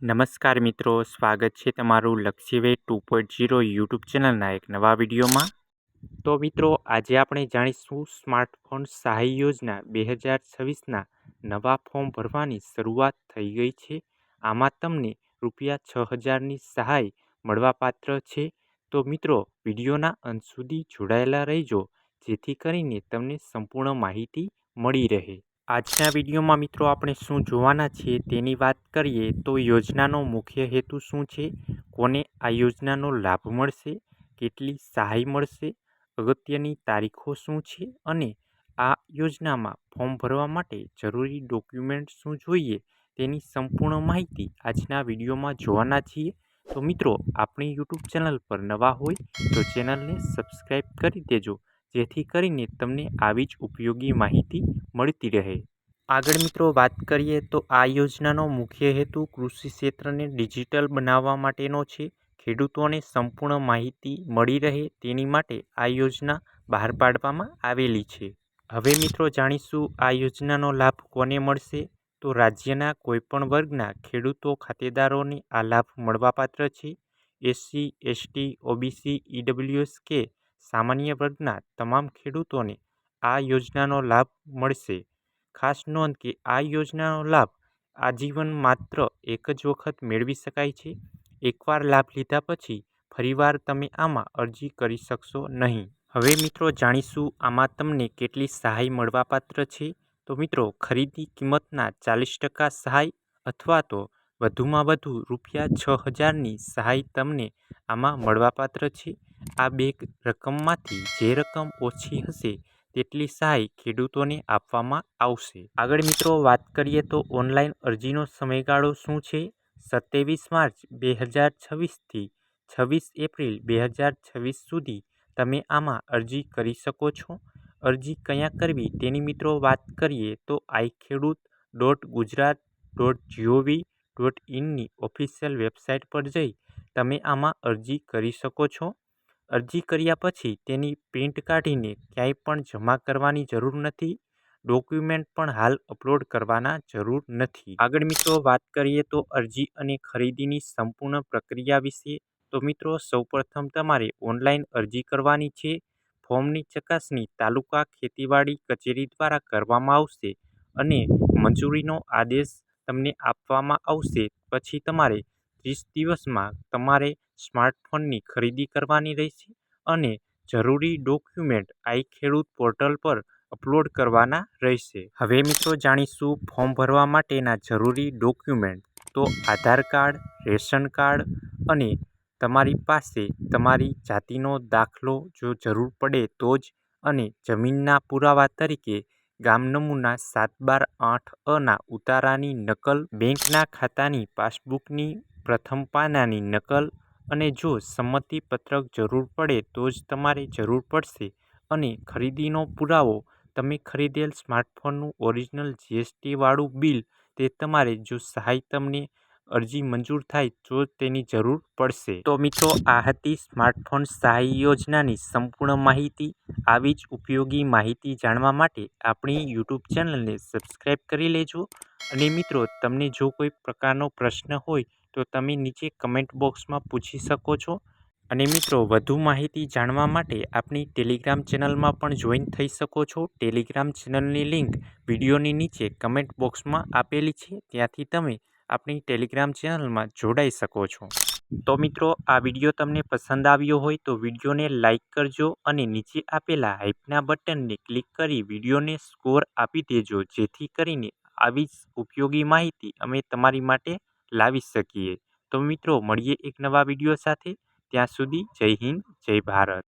નમસ્કાર મિત્રો, સ્વાગત છે તમારું લક્ષ્યવે 2.0 યુટ્યુબ ચેનલના એક નવા વિડીયોમાં. તો મિત્રો, આજે આપણે જાણીશું સ્માર્ટફોન સહાય યોજના 2026ના નવા ફોર્મ ભરવાની શરૂઆત થઈ ગઈ છે. આમાં તમને ₹6000ની સહાય મળવાપાત્ર છે. તો મિત્રો, વિડીયોના અંત સુધી જોડાયેલા રહેજો, જેથી કરીને તમને સંપૂર્ણ માહિતી મળી રહે. આજના વિડીયોમાં મિત્રો આપણે શું જોવાના છીએ તેની વાત કરીએ તો યોજનાનો મુખ્ય હેતુ શું છે, કોને આ યોજનાનો લાભ મળશે, કેટલી સહાય મળશે, અગત્યની તારીખો શું છે અને આ યોજનામાં ફોર્મ ભરવા માટે જરૂરી ડોક્યુમેન્ટ શું જોઈએ તેની સંપૂર્ણ માહિતી આજના વિડીયોમાં જોવાના છીએ. તો મિત્રો, આપણી યુટ્યુબ ચેનલ પર નવા હોય તો ચેનલને સબસ્ક્રાઈબ કરી દેજો, જેથી કરીને તમને આવી જ ઉપયોગી માહિતી મળતી રહે. આગળ મિત્રો વાત કરીએ તો આ યોજનાનો મુખ્ય હેતુ કૃષિ ક્ષેત્રને ડિજિટલ બનાવવા માટેનો છે. ખેડૂતોને સંપૂર્ણ માહિતી મળી રહે તેની માટે આ યોજના બહાર પાડવામાં આવેલી છે. હવે મિત્રો જાણીશું આ યોજનાનો લાભ કોને મળશે. તો રાજ્યના કોઈપણ વર્ગના ખેડૂતો ખાતેદારોને આ લાભ મળવાપાત્ર છે. એસસી, એસટી, ઓબીસી, ઈડબ્લ્યુએસ કે સામાન્ય વર્ગના તમામ ખેડૂતોને આ યોજનાનો લાભ મળશે. ખાસ નોંધ કે આ યોજનાનો લાભ આજીવન માત્ર એક જ વખત મેળવી શકાય છે. એકવાર લાભ લીધા પછી ફરીવાર તમે આમાં અરજી કરી શકશો નહીં. હવે મિત્રો જાણીશું આમાં તમને કેટલી સહાય મળવાપાત્ર છે. તો મિત્રો, ખરીદી કિંમતના 40% સહાય અથવા તો વધુમાં વધુ ₹6000ની સહાય તમને આમાં મળવાપાત્ર છે. આ બે રકમમાંથી જે રકમ ઓછી હશે તેટલી સહાય ખેડૂતોને આપવામાં આવશે. આગળ મિત્રો વાત કરીએ તો ઓનલાઈન અરજીનો સમયગાળો શું છે. 27 માર્ચ 2026થી 26 એપ્રિલ 2026 સુધી તમે આમાં અરજી કરી શકો છો. અરજી ક્યાં કરવી તેની મિત્રો વાત કરીએ તો iKhedoot.gujarat.gov.inની ઓફિશિયલ વેબસાઇટ પર જઈ તમે આમાં અરજી કરી શકો છો. અરજી કર્યા પછી તેની પ્રિન્ટ કાઢીને ક્યાંય પણ જમા કરવાની જરૂર નથી. ડોક્યુમેન્ટ પણ હાલ અપલોડ કરવાના જરૂર નથી. આગળ મિત્રો વાત કરીએ તો અરજી અને ખરીદીની સંપૂર્ણ પ્રક્રિયા વિશે. તો મિત્રો, સૌપ્રથમ તમારે ઓનલાઈન અરજી કરવાની છે. ફોર્મની ચકાસણી તાલુકા ખેતીવાડી કચેરી દ્વારા કરવામાં આવશે અને મંજૂરીનો આદેશ તમને આપવામાં આવશે. પછી તમારે 30 દિવસમાં તમારે સ્માર્ટફોનની ખરીદી કરવાની રહેશે અને જરૂરી ડોક્યુમેન્ટ iKhedoot પોર્ટલ પર અપલોડ કરવાના રહેશે. હવે મિત્રો જાણીશું ફોર્મ ભરવા માટેના જરૂરી ડોક્યુમેન્ટ. તો આધાર કાર્ડ, રેશન કાર્ડ અને તમારી પાસે તમારી જાતિનો દાખલો જો જરૂર પડે તો જ, અને જમીનના પુરાવા તરીકે ગામ નમૂના 7/12/8 ઉતારાની નકલ, બેંકના ખાતાની પાસબુકની પ્રથમ પાનાની નકલ અને જો સંમતિ પત્રક જરૂર પડે તો જ તમારે જરૂર પડશે. અને ખરીદીનો પુરાવો, તમે ખરીદેલ સ્માર્ટફોનનું ઓરિજિનલ જીએસટી વાળું બિલ, તે તમારે જો સહાય તમને અરજી મંજૂર થાય તો તેની જરૂર પડશે. તો મિત્રો, આ હતી સ્માર્ટફોન સહાય યોજનાની સંપૂર્ણ માહિતી. આવી જ ઉપયોગી માહિતી જાણવા માટે આપણી યુટ્યુબ ચેનલને સબસ્ક્રાઈબ કરી લેજો. અને મિત્રો, તમને જો કોઈ પ્રકારનો પ્રશ્ન હોય તો તમે નીચે કમેન્ટ બોક્સમાં પૂછી શકો છો. અને મિત્રો, વધુ માહિતી જાણવા માટે આપણી ટેલિગ્રામ ચેનલમાં પણ જોઈન થઈ શકો છો. ટેલિગ્રામ ચેનલની લિંક વિડીયોની નીચે કમેન્ટ બોક્સમાં આપેલી છે, ત્યાંથી તમે આપણી ટેલિગ્રામ ચેનલમાં જોડાઈ શકો છો. તો મિત્રો, આ વિડીયો તમને પસંદ આવ્યો હોય તો વિડીયોને લાઇક કરજો અને નીચે આપેલા હાઈપના બટનને ક્લિક કરી વિડીયોને સ્કોર આપી દેજો, જેથી કરીને આવી જ ઉપયોગી માહિતી અમે તમારી માટે લાવી શકીએ. તો મિત્રો, મળીએ એક નવા વિડીયો સાથે. ત્યાં સુધી જય હિન્દ, જય ભારત.